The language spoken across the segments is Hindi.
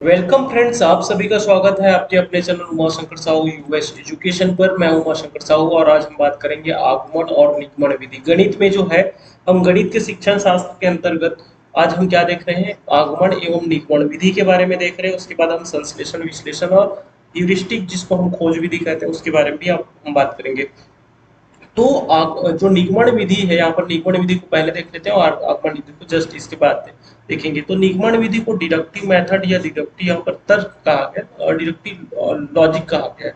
वेलकम फ्रेंड्स, आप सभी का स्वागत है आपके अपने channel Umashankar Sahu US education पर। मैं उमाशंकर साहू और आज हम बात करेंगे आगमन और निगमन विधि। गणित में जो है हम गणित के शिक्षण शास्त्र के अंतर्गत आज हम क्या देख रहे हैं, आगमन एवं निगमन विधि के बारे में देख रहे हैं। उसके बाद हम संश्लेषण विश्लेषण और ह्यूरिस्टिक जिसको हम खोज विधि कहते हैं उसके बारे में भी हम बात करेंगे। तो जो निगमन विधि है, यहाँ पर निगमन विधि को पहले देख लेते हैं और आगमन विधि को जस्ट इसके बाद देखेंगे। तो निगमन विधि को डिडक्टिव मेथड या डिडक्टिव यहाँ पर तर्क कहा गया और डिडक्टिव लॉजिक कहा गया है।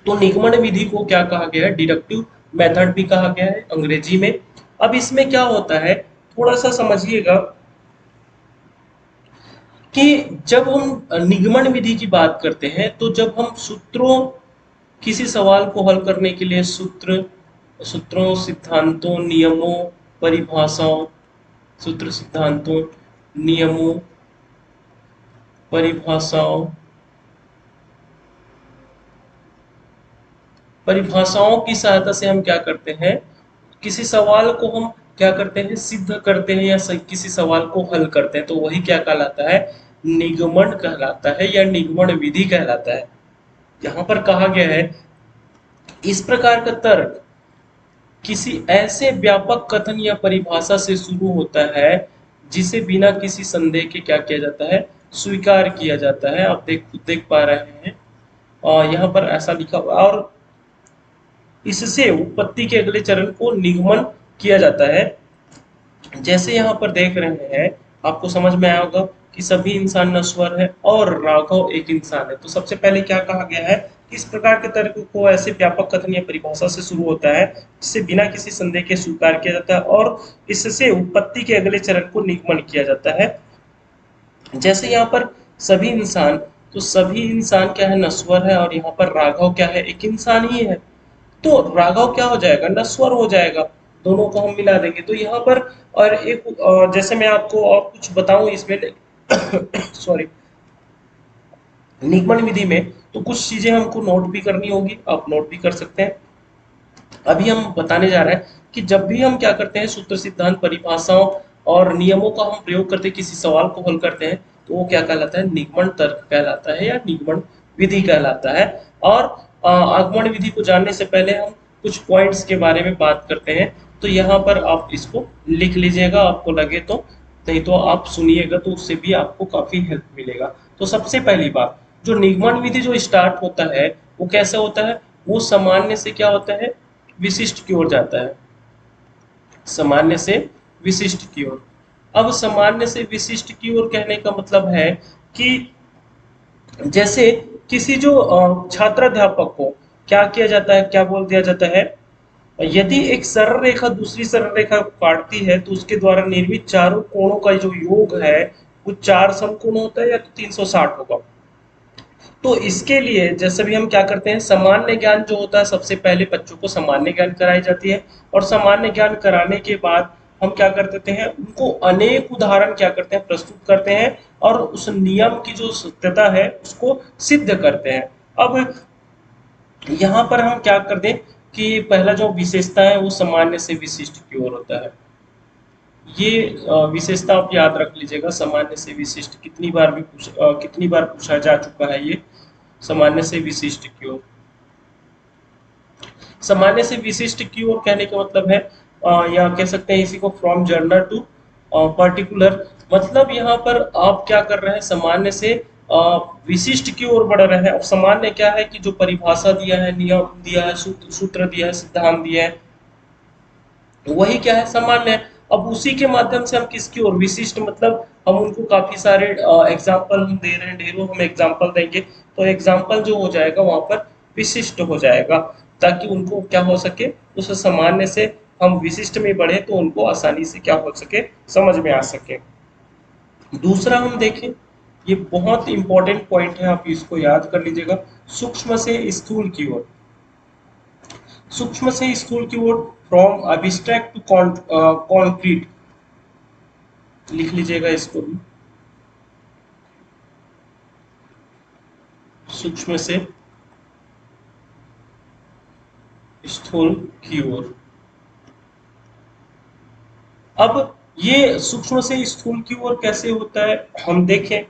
तो निगमन विधि को क्या कहा गया है, डिडक्टिव मेथड भी कहा गया है अंग्रेजी में। अब इसमें क्या होता है, थोड़ा सा समझिएगा कि जब हम निगमन विधि की बात करते हैं तो जब हम सूत्रों, किसी सवाल को हल करने के लिए सूत्रों, सिद्धांतों, नियमों, परिभाषाओं, सूत्र, सिद्धांतों, नियमों, परिभाषाओं, परिभाषाओं की सहायता से हम क्या करते हैं, किसी सवाल को हम क्या करते हैं, सिद्ध करते हैं या किसी सवाल को हल करते हैं। तो वही क्या कहलाता है, निगमन कहलाता है या निगमन विधि कहलाता है। यहाँ पर कहा गया है, इस प्रकार का तर्क किसी ऐसे व्यापक कथन या परिभाषा से शुरू होता है जिसे बिना किसी संदेह के क्या किया जाता है, स्वीकार किया जाता है। आप देख पा रहे हैं और यहाँ पर ऐसा लिखा हुआ, और इससे उत्पत्ति के अगले चरण को निगमन किया जाता है। जैसे यहाँ पर देख रहे हैं, आपको समझ में आया होगा कि सभी इंसान नश्वर है और राघव एक इंसान है। तो सबसे पहले क्या कहा गया है, इस प्रकार के तर्क को ऐसे व्यापक कथन या परिभाषा से शुरू होता है जिससे बिना किसी संदेह के स्वीकार किया जाता है और इससे उत्पत्ति के अगले चरण को निगमन किया जाता है। जैसे यहाँ पर सभी इंसान, तो सभी इंसान क्या है, नश्वर है, और यहाँ पर राघव क्या है, एक इंसान ही है। तो राघव क्या हो जाएगा, नश्वर हो जाएगा। दोनों को हम मिला देंगे तो यहाँ पर, और एक जैसे मैं आपको और कुछ बताऊं इसमें सॉरी, निगमन विधि में तो कुछ चीजें हमको नोट भी करनी होगी, आप नोट भी कर सकते हैं। अभी हम बताने जा रहे हैं कि जब भी हम क्या करते हैं, सूत्र, सिद्धांत, परिभाषाओं और नियमों का हम प्रयोग करते हैं, किसी सवाल को हल करते हैं, तो वो क्या कहलाता है, निगमन तर्क कहलाता है या निगमन विधि कहलाता है। और आगमन विधि को जानने से पहले हम कुछ पॉइंट्स के बारे में बात करते हैं। तो यहाँ पर आप इसको लिख लीजिएगा, आपको लगे तो, नहीं तो आप सुनिएगा, तो उससे भी आपको काफी हेल्प मिलेगा। तो सबसे पहली बात, जो निगमन विधि जो स्टार्ट होता है वो कैसे होता है, वो सामान्य से क्या होता है, विशिष्ट की ओर जाता है। सामान्य से विशिष्ट की ओर। अब सामान्य से विशिष्ट की ओर कहने का मतलब है कि जैसे किसी जो छात्राध्यापक को क्या किया जाता है, क्या बोल दिया जाता है, यदि एक सरल रेखा दूसरी सरल रेखा को काटती है तो उसके द्वारा निर्मित चारों कोणों का जो योग है वो चार समकोण होता है या तो 360 होगा। तो इसके लिए जैसे भी हम क्या करते हैं, सामान्य ज्ञान जो होता है, सबसे पहले बच्चों को सामान्य ज्ञान कराई जाती है और सामान्य ज्ञान कराने के बाद हम क्या कर देते हैं, उनको अनेक उदाहरण क्या करते हैं, प्रस्तुत करते हैं और उस नियम की जो सत्यता है उसको सिद्ध करते हैं। अब यहाँ पर हम क्या कर दें कि पहला जो विशेषता है वो सामान्य से विशिष्ट की ओर होता है। ये विशेषता आप याद रख लीजिएगा, सामान्य से विशिष्ट कितनी बार पूछा जा चुका है ये, सामान्य से विशिष्ट की ओर। सामान्य से विशिष्ट की ओर कहने का मतलब है, या कह सकते हैं इसी को फ्रॉम जनरल टू पर्टिकुलर। मतलब यहाँ पर आप क्या कर रहे हैं, सामान्य से विशिष्ट की ओर बढ़ रहे हैं। और सामान्य क्या है कि जो परिभाषा दिया है, नियम दिया है, सूत्र दिया है, सिद्धांत दिया है, वही क्या है, सामान्य है। अब उसी के माध्यम से हम किसकी ओर, विशिष्ट, मतलब हम उनको काफी सारे एग्जाम्पल हम दे रहे हैं, ढेरों हम एग्जाम्पल देंगे, तो एग्जाम्पल जो हो जाएगा वहां पर विशिष्ट हो जाएगा, ताकि उनको क्या हो सके, उस सामान्य से हम विशिष्ट में बढ़े तो उनको आसानी से क्या हो सके, समझ में आ सके। दूसरा हम देखें, ये बहुत इंपॉर्टेंट पॉइंट है, आप इसको याद कर लीजिएगा, सूक्ष्म से स्थूल की ओर। सूक्ष्म से स्थूल की ओर, फ्रॉम अब्स्ट्रैक्ट टू कॉन्क्रीट, लिख लीजिएगा इसको भी, सूक्ष्म से स्थूल की ओर। अब ये सूक्ष्म से स्थूल की ओर कैसे होता है, हम देखें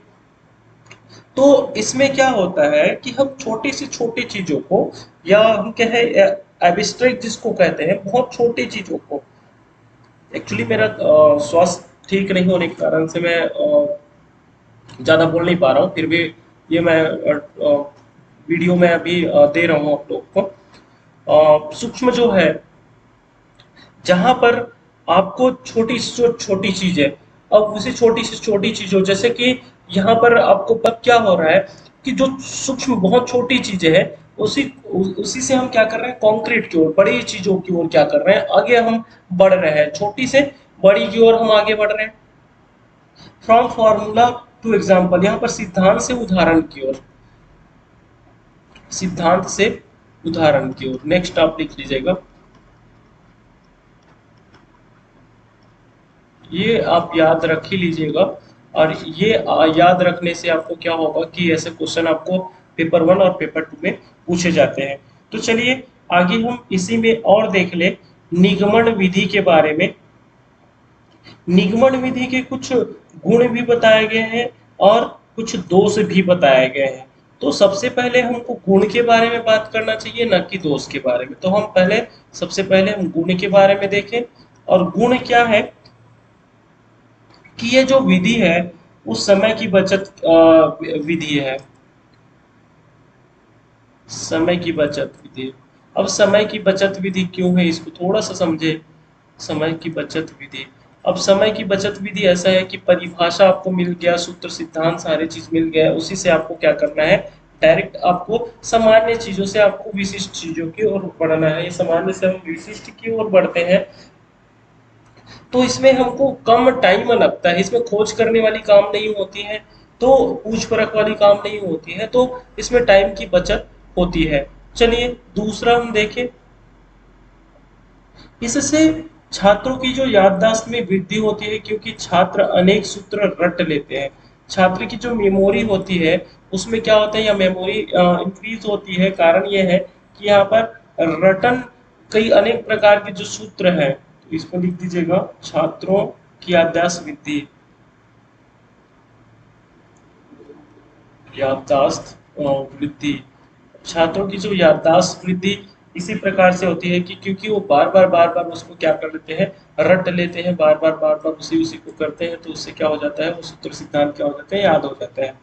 तो इसमें क्या होता है कि हम छोटी से छोटी चीजों को, या हम कहें एब्स्ट्रैक्ट जिसको कहते हैं, बहुत छोटी चीजों को, एक्चुअली मेरा स्वास्थ्य ठीक नहीं होने के कारण से मैं ज़्यादा बोल नहीं पा रहा हूँ, फिर भी ये मैं वीडियो में अभी दे रहा हूँ आप लोग को। सूक्ष्म जो है, जहाँ पर आपको छोटी से जो छोटी चीज़ है, अब उसी छोटी से छोटी चीज़ों, जैसे कि यहाँ पर आपको पता क्या हो रहा है कि जो सूक्ष्म बहुत छोटी चीज़ें हैं, उसी से हम क्या कर रहे हैं, कंक्रीट की ओर, बड़ी चीज़ों की ओर क्या कर रहे हैं, आगे हम बढ़ रहे हैं, छोटी से बड़ी की ओर हम आगे बढ़ रहे हैं। फ्रॉम फॉर्मूला टू एग्जाम्पल, यहाँ पर सिद्धांत से उदाहरण की ओर, सिद्धांत से उदाहरण की ओर, नेक्स्ट आप लिख लीजिएगा। ये आप याद रख ही लीजिएगा, और ये याद रखने से आपको क्या होगा कि ऐसे क्वेश्चन आपको पेपर 1 और पेपर 2 में पूछे जाते हैं। तो चलिए आगे हम इसी में और देख ले, निगमन विधि के बारे में। निगमन विधि के कुछ गुण भी बताए गए हैं और कुछ दोष भी बताए गए हैं। तो सबसे पहले हमको गुण के बारे में बात करना चाहिए, न कि दोष के बारे में। तो हम पहले सबसे पहले हम गुण के बारे में देखें। और गुण क्या है कि ये जो विधि है वो समय की बचत विधि है, समय की बचत विधि। अब समय की बचत विधि क्यों है, इसको थोड़ा सा समझे। समय की बचत विधि, अब समय की बचत विधि ऐसा है कि परिभाषा आपको मिल गया, सूत्र सिद्धांत सारे चीज मिल गया, उसी से आपको क्या करना है, डायरेक्ट आपको सामान्य चीजों से आपको विशिष्ट चीजों की ओर बढ़ना है। ये सामान्य से हम विशिष्ट की ओर बढ़ते हैं, तो इसमें हमको कम टाइम लगता है, इसमें खोज करने वाली काम नहीं होती है, तो पूछ परख वाली काम नहीं होती है, तो इसमें टाइम की बचत होती है। चलिए दूसरा हम देखें, इससे छात्रों की जो याददाश्त में वृद्धि होती है, क्योंकि छात्र अनेक सूत्र रट लेते हैं। छात्र की जो मेमोरी होती है उसमें क्या होता है, या मेमोरी इंक्रीज होती है। कारण यह है कि यहाँ पर रटन, कई अनेक प्रकार के जो सूत्र हैं, तो इसको लिख दीजिएगा, छात्रों की याददाश्त वृद्धि, याददाश्त वृद्धि। छात्रों की जो याददाश्त वृद्धि इसी प्रकार से होती है कि क्योंकि वो बार बार उसको क्या कर लेते हैं, रट लेते हैं, बार बार उसी उसी को करते हैं, तो उससे क्या हो जाता है, वो सूत्र सिद्धांत क्या हो जाते हैं, याद हो जाते हैं।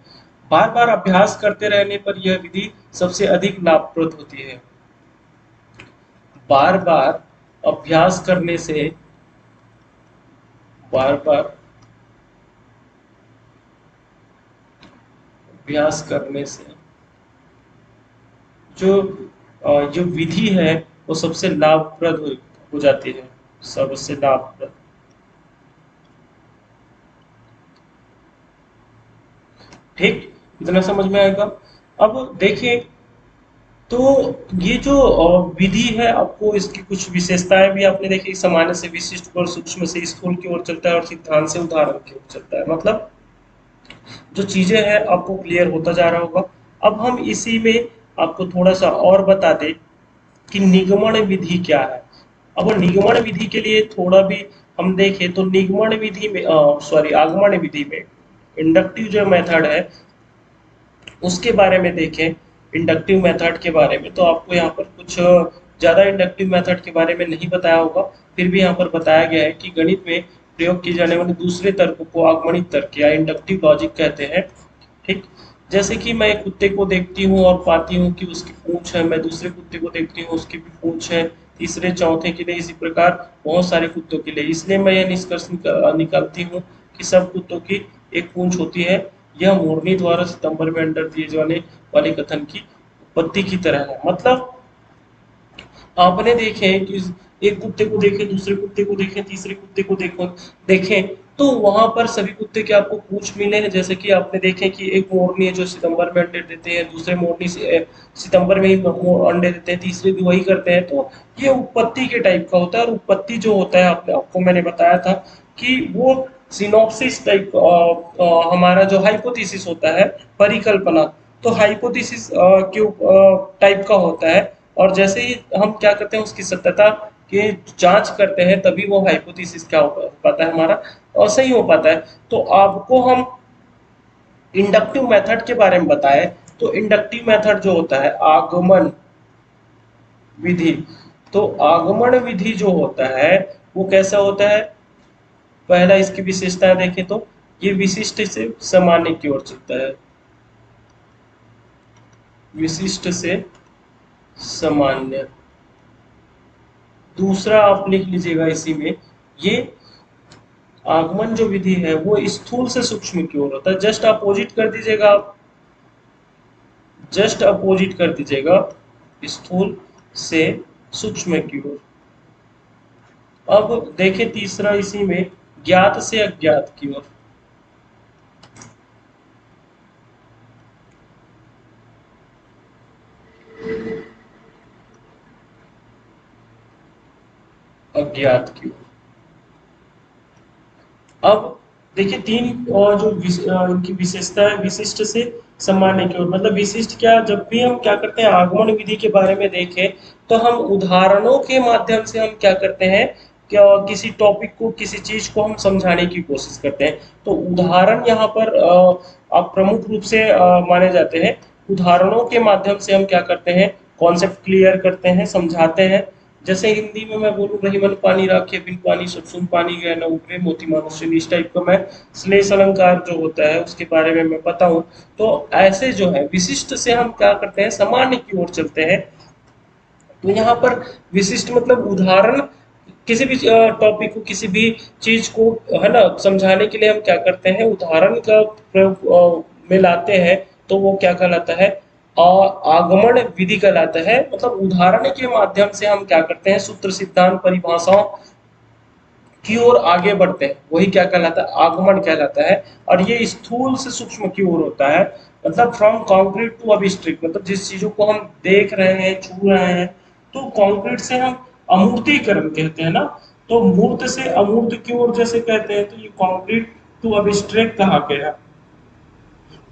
बार बार अभ्यास करते रहने पर यह विधि सबसे अधिक लाभप्रद होती है। बार बार अभ्यास करने से, बार बार अभ्यास करने से जो जो विधि है वो सबसे लाभप्रद हो जाती है, सबसे लाभप्रद। ठीक, इतना समझ में आएगा। अब देखिए, तो ये जो विधि है, आपको इसकी कुछ विशेषताएं भी आपने देखी, सामान्य से विशिष्ट और सूक्ष्म से स्थूल की ओर चलता है, और सिद्धांत से उदाहरण की ओर चलता है। मतलब जो चीजें हैं आपको क्लियर होता जा रहा होगा। अब हम इसी में आपको थोड़ा सा और बता दें कि निगमन विधि क्या है। अब निगमन विधि के लिए थोड़ा भी हम देखें तो निगमन विधि में, सॉरी, आगमन विधि में इंडक्टिव जो मेथड है उसके बारे में देखें, इंडक्टिव मेथड के बारे में, तो आपको यहाँ पर कुछ ज़्यादा इंडक्टिव मेथड के बारे में नहीं बताया होगा, फिर भी यहाँ पर बताया गया है कि गणित में प्रयोग किए जाने वाले दूसरे तर्क को आगमनित तर्क या इंडक्टिव लॉजिक कहते हैं। ठीक, जैसे कि मैं एक कुत्ते को देखती हूँ और पाती हूँ कि उसकी पूंछ है, मैं दूसरे कुत्ते को देखती हूँ उसकी भी पूंछ है, तीसरे चौथे के लिए, इसी प्रकार बहुत सारे कुत्तों के लिए, इसलिए मैं यह निष्कर्ष निकालती हूँ कि सब कुत्तों की एक पूंछ होती है। यह मोरनी द्वारा सितंबर में अंडर दिए जाने वाले कथन की उत्पत्ति की तरह है। मतलब आपने देखे कि एक कुत्ते को देखें, दूसरे कुत्ते को देखें, तीसरे कुत्ते को देखो देखें, तो वहां पर सभी कुत्ते के आपको पूंछ मिले हैं। जैसे कि आपने देखे कि एक मोरनी है जो सितंबर में अंडे देते हैं, दूसरे मोरनी से सितंबर में ही अंडे देते हैं, तीसरे भी वही करते हैं। तो ये उत्पत्ति के टाइप का होता है, और उत्पत्ति जो होता है, आपने आपको मैंने बताया था कि वो सिनॉप्सिस टाइप, हमारा जो हाइपोथेसिस होता है, परिकल्पना, तो हाइपोथेसिस के टाइप का होता है। और जैसे ही हम क्या करते हैं, उसकी सत्यता की जांच करते हैं, तभी वो हाइपोथेसिस क्या हो पाता है, हमारा और सही हो पाता है। तो आपको हम इंडक्टिव मेथड के बारे में बताए तो इंडक्टिव मेथड जो होता है आगमन विधि, तो आगमन विधि जो होता है वो कैसा होता है, पहला इसकी विशेषताएं देखें तो ये विशिष्ट से सामान्य की ओर चलता है, विशिष्ट से सामान्य। दूसरा आप लिख लीजिएगा इसी में, ये आगमन जो विधि है वो स्थूल से सूक्ष्म की ओर होता है, जस्ट अपोजिट कर दीजिएगा आप, जस्ट अपोजिट कर दीजिएगा स्थूल से सूक्ष्म की ओर। अब देखें तीसरा इसी में, ज्ञात से अज्ञात की ओर। अज्ञात की ओर। अब देखिए तीन और जो इनकी विशेषता है, विशिष्ट से सामान्य की ओर, मतलब विशिष्ट क्या, जब भी हम क्या करते हैं आगमन विधि के बारे में देखें तो हम उदाहरणों के माध्यम से हम क्या करते हैं, क्या किसी टॉपिक को किसी चीज को हम समझाने की कोशिश करते हैं। तो उदाहरण यहाँ पर आप प्रमुख रूप से माने जाते हैं। उदाहरणों के माध्यम से हम क्या करते हैं, कॉन्सेप्ट क्लियर करते हैं, समझाते हैं। जैसे हिंदी में मैं बोलूँ, रही मन पानी राखे बिन पानी सब सुन पानी गए न उभरे मोती मानुष, इस टाइप का मैं श्लेष अलंकार जो होता है उसके बारे में मैं बताऊं, तो ऐसे जो है विशिष्ट से हम क्या करते हैं सामान्य की ओर चलते हैं। तो यहाँ पर विशिष्ट मतलब उदाहरण, किसी भी टॉपिक को किसी भी चीज को है ना समझाने के लिए हम क्या करते हैं उदाहरण का प्रयोग में लाते हैं, तो वो क्या कहलाता है आगमन विधि कहलाता है। मतलब उदाहरण के माध्यम से हम क्या करते हैं सूत्र सिद्धांत परिभाषाओं की ओर आगे बढ़ते हैं, वही क्या कहलाता है आगमन कहलाता है। और ये स्थूल से सूक्ष्म की ओर होता है, मतलब फ्रॉम कॉन्क्रीट टू अब्स्ट्रैक्ट, मतलब जिस चीजों को हम देख रहे हैं छू रहे हैं, तो कॉन्क्रीट से हम अमूर्तीकरण कहते हैं ना, तो मूर्त से अमूर्त की ओर जैसे कहते हैं, तो ये कॉन्क्रीट टू अब्स्ट्रैक्ट कहा गया।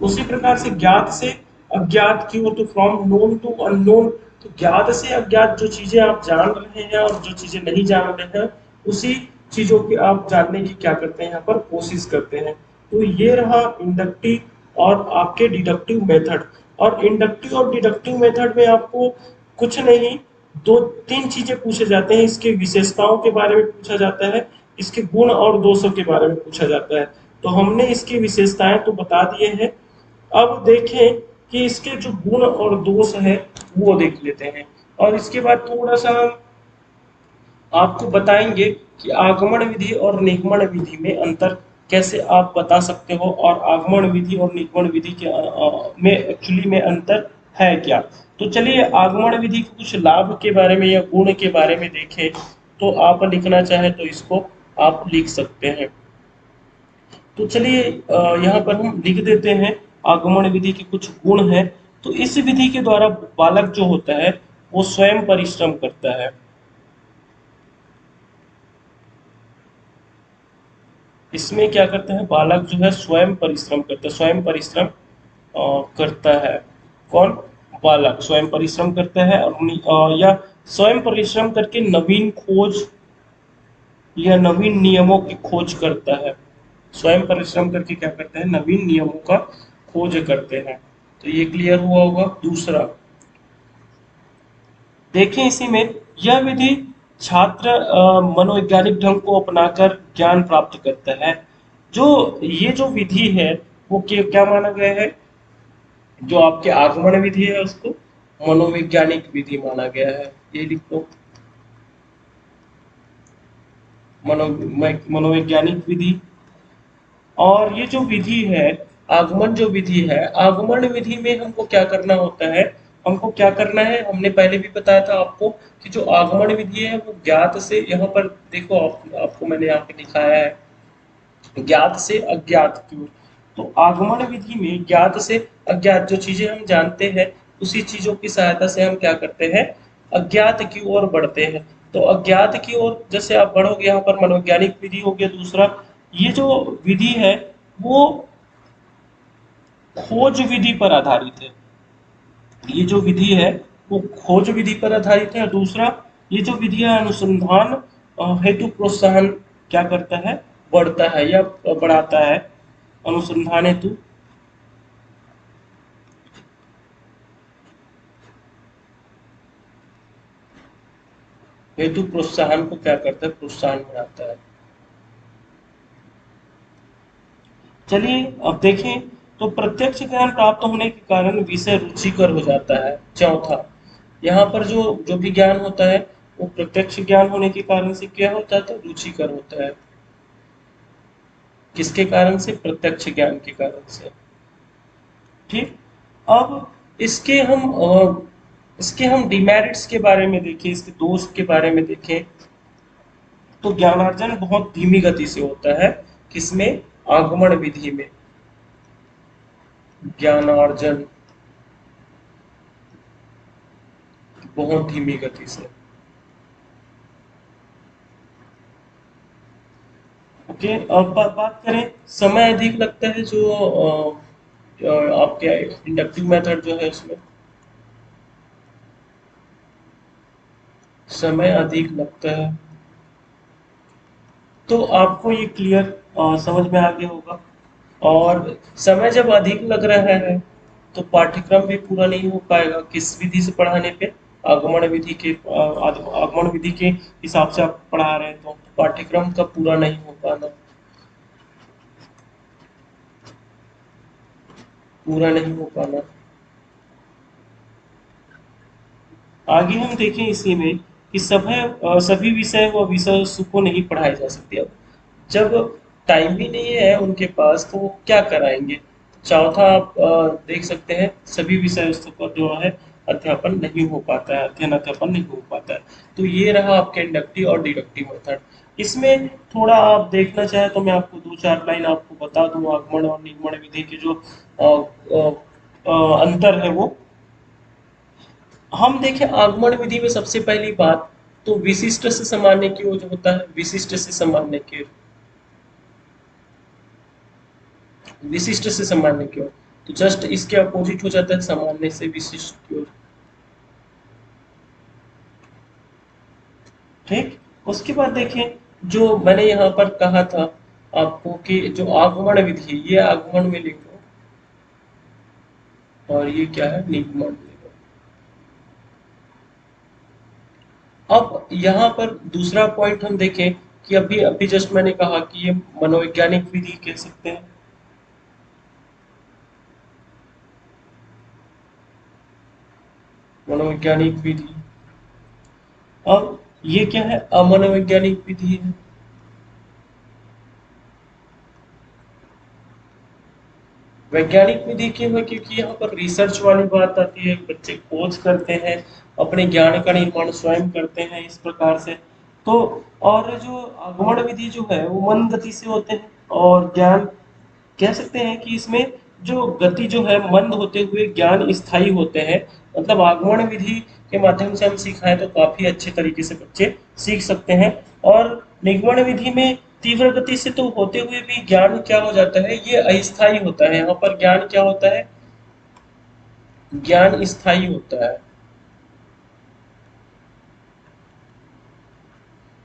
उसी प्रकार से ज्ञात से अज्ञात की ओर, तो फ्रॉम नोन टू अननोन, तो ज्ञात से अज्ञात जो चीजें आप जान रहे हैं और जो चीजें नहीं जान रहे हैं उसी चीजों की आप जानने की क्या करते हैं यहाँ पर कोशिश करते हैं। तो ये रहा इंडक्टिव और आपके डिडक्टिव मेथड। और इंडक्टिव और डिडक्टिव मेथड में आपको कुछ नहीं, दो तीन चीजें पूछे जाते हैं, इसके विशेषताओं के बारे में पूछा जाता है, इसके गुण और दोषों के बारे में पूछा जाता है। तो हमने इसकी विशेषताएं तो बता दिए हैं, अब देखें कि इसके जो गुण और दोष है वो देख लेते हैं। और इसके बाद थोड़ा सा हम आपको बताएंगे कि आगमन विधि और निगमन विधि में अंतर कैसे आप बता सकते हो, और आगमन विधि और निगमन विधि के में एक्चुअली में अंतर है क्या। तो चलिए आगमन विधि के कुछ लाभ के बारे में या गुण के बारे में देखें, तो आप लिखना चाहे तो इसको आप लिख सकते हैं। तो चलिए यहाँ पर हम लिख देते हैं आगमन विधि के कुछ गुण हैं। तो इस विधि के द्वारा बालक जो होता है वो स्वयं परिश्रम करता है। इसमें क्या करता है बालक जो है स्वयं परिश्रम करता है, स्वयं परिश्रम करता है। कौन, बालक स्वयं परिश्रम करता है, और या स्वयं परिश्रम करके नवीन खोज या नवीन नियमों की खोज करता है। स्वयं परिश्रम करके क्या करते हैं नवीन नियमों का खोज करते हैं। तो ये क्लियर हुआ होगा। दूसरा देखें इसी में, यह विधि छात्र मनोवैज्ञानिक ढंग को अपनाकर ज्ञान प्राप्त करता है। जो ये जो विधि है वो क्या माना गया है, जो आपके आगमन विधि है उसको मनोवैज्ञानिक विधि माना गया है। ये लिख लो, मनो मनोवैज्ञानिक विधि। और ये जो विधि है आगमन जो विधि है, आगमन विधि में हमको क्या करना होता है, हमको क्या करना है हमने पहले भी बताया था आपको कि जो आगमन विधि है वो ज्ञात से, यहाँ पर देखो आपको मैंने यहाँ पे दिखाया है ज्ञात से अज्ञात की ओर। तो आगमन विधि में ज्ञात से अज्ञात जो चीजें हम जानते हैं उसी चीजों की सहायता से हम क्या करते हैं अज्ञात की ओर बढ़ते हैं। तो अज्ञात की ओर जैसे आप बढ़ोगे, यहाँ पर मनोवैज्ञानिक विधि हो गया दूसरा। ये जो विधि है वो खोज विधि पर आधारित है, ये जो विधि है वो खोज विधि पर आधारित है। दूसरा ये जो विधि है अनुसंधान हेतु प्रोत्साहन क्या करता है, बढ़ता है या बढ़ाता है, अनुसंधान हेतु हेतु प्रोत्साहन को क्या करता है, प्रोत्साहन बनाता है। चलिए अब देखें, तो प्रत्यक्ष ज्ञान प्राप्त होने के कारण विषय रुचिकर हो जाता है। चौथा, यहाँ पर जो जो भी ज्ञान होता है वो प्रत्यक्ष ज्ञान होने के कारण से क्या होता है, तो रुचिकर होता है। किसके कारण से, प्रत्यक्ष ज्ञान के कारण से। ठीक। अब इसके हम डिमेरिट्स के बारे में देखें, इसके दोष के बारे में देखें, तो ज्ञानार्जन बहुत धीमी गति से होता है। किसमें, आगमन विधि में। ज्ञानार्जन बहुत धीमी गति से। ओके, अब बात करें, समय अधिक लगता है जो आपके इंडक्टिव मेथड जो है उसमें समय अधिक लगता है। तो आपको ये क्लियर समझ में आ गया होगा। और समय जब अधिक लग रहा है तो पाठ्यक्रम भी पूरा नहीं हो पाएगा। किस विधि से पढ़ाने पे, आगमन विधि के आगमन विधि के हिसाब से आप पढ़ा रहे हैं तो पाठ्यक्रम का पूरा नहीं हो पाना, पूरा नहीं हो पाना। आगे हम देखें इसी में कि सभी विषय व विषय वस्तु को नहीं पढ़ाए जा सकते। अब जब टाइम भी नहीं है उनके पास तो वो क्या कराएंगे। चौथा आप देख सकते हैं, सभी विषय वस्तु पर जो है अध्यापन नहीं हो पाता है, अध्ययन अध्यापन नहीं हो पाता है। तो ये रहा आपके इंडक्टिव और डिडक्टिव मेथड। इसमें थोड़ा आप देखना चाहें तो मैं आपको दो चार लाइन आपको बता दूं, आगमन और निगमन विधि के जो अंतर है वो हम देखें। आगमन विधि में सबसे पहली बात तो विशिष्ट से सामान्य की ओर जो होता है, विशिष्ट से सामान्य की ओर, विशिष्ट से सामान्य की ओर, तो जस्ट इसके अपोजिट हो जाता है सामान्य से विशिष्ट की ओर। ठीक। उसके बाद देखें, जो मैंने यहाँ पर कहा था आपको कि जो आगमन विधि, ये आगमन में लिखो और ये क्या है, निगमन लिखो। अब यहाँ पर दूसरा पॉइंट हम देखें कि अभी अभी जस्ट मैंने कहा कि ये मनोवैज्ञानिक विधि कह सकते हैं। मनोवैज्ञानिक विधि। अब ये क्या है, अमनोवैज्ञानिक विधि है। वैज्ञानिक विधि क्यों है, क्योंकि यहाँ पर रिसर्च वाली बात आती है, बच्चे खोज करते हैं, अपने ज्ञान का निर्माण स्वयं करते हैं इस प्रकार से। तो और जो आगमन विधि जो है वो मन गति से होते हैं, और ज्ञान कह सकते हैं कि इसमें जो गति जो है मंद होते हुए ज्ञान स्थायी होते हैं। मतलब आगमन विधि के माध्यम से हम सिखाएं तो काफी अच्छे तरीके से बच्चे सीख सकते हैं। और निगमन विधि में तीव्र गति से तो होते हुए भी ज्ञान क्या हो जाता है, ये अस्थायी होता है। यहाँ पर ज्ञान क्या होता है, ज्ञान स्थायी होता है,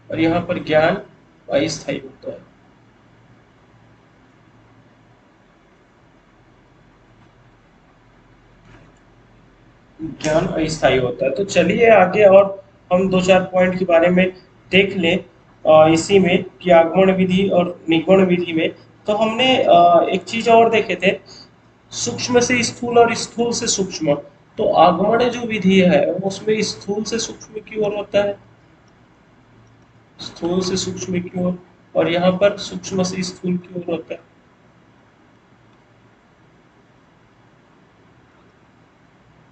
और यहाँ पर ज्ञान अस्थायी होता है। ज्ञान अस्थायी होता है। तो चलिए आगे और हम दो चार पॉइंट के बारे में देख लें। इसी में कि आगमन विधि और निगमन विधि में तो हमने एक चीज और देखे थे, सूक्ष्म से स्थूल और स्थूल से सूक्ष्म। तो आगमन जो विधि है उसमें स्थूल से सूक्ष्म की ओर होता है, स्थूल से सूक्ष्म की ओर, और यहाँ पर सूक्ष्म से स्थूल की ओर होता है।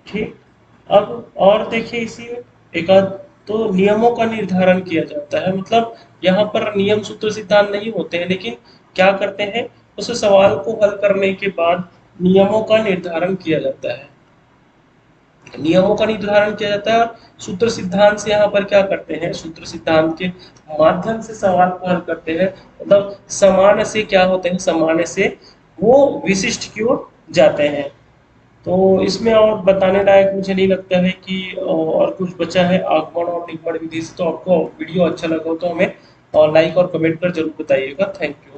ठीक। अब और देखिए इसी में एक आध, तो नियमों का निर्धारण किया जाता है। मतलब यहाँ पर नियम सूत्र सिद्धांत नहीं होते हैं, लेकिन क्या करते हैं, उस सवाल को हल करने के बाद नियमों का निर्धारण किया जाता है। नियमों का निर्धारण किया जाता है, और सूत्र सिद्धांत से यहाँ पर क्या करते हैं, सूत्र सिद्धांत के माध्यम से सवाल को हल करते हैं। मतलब समान से क्या होते हैं, समान से वो विशिष्ट की ओर जाते हैं। तो इसमें और बताने लायक मुझे नहीं लगता है कि और कुछ बचा है आगमन और निगमन विधि से। तो आपको वीडियो अच्छा लगा हो तो हमें लाइक और कमेंट कर जरूर बताइएगा। Thank you.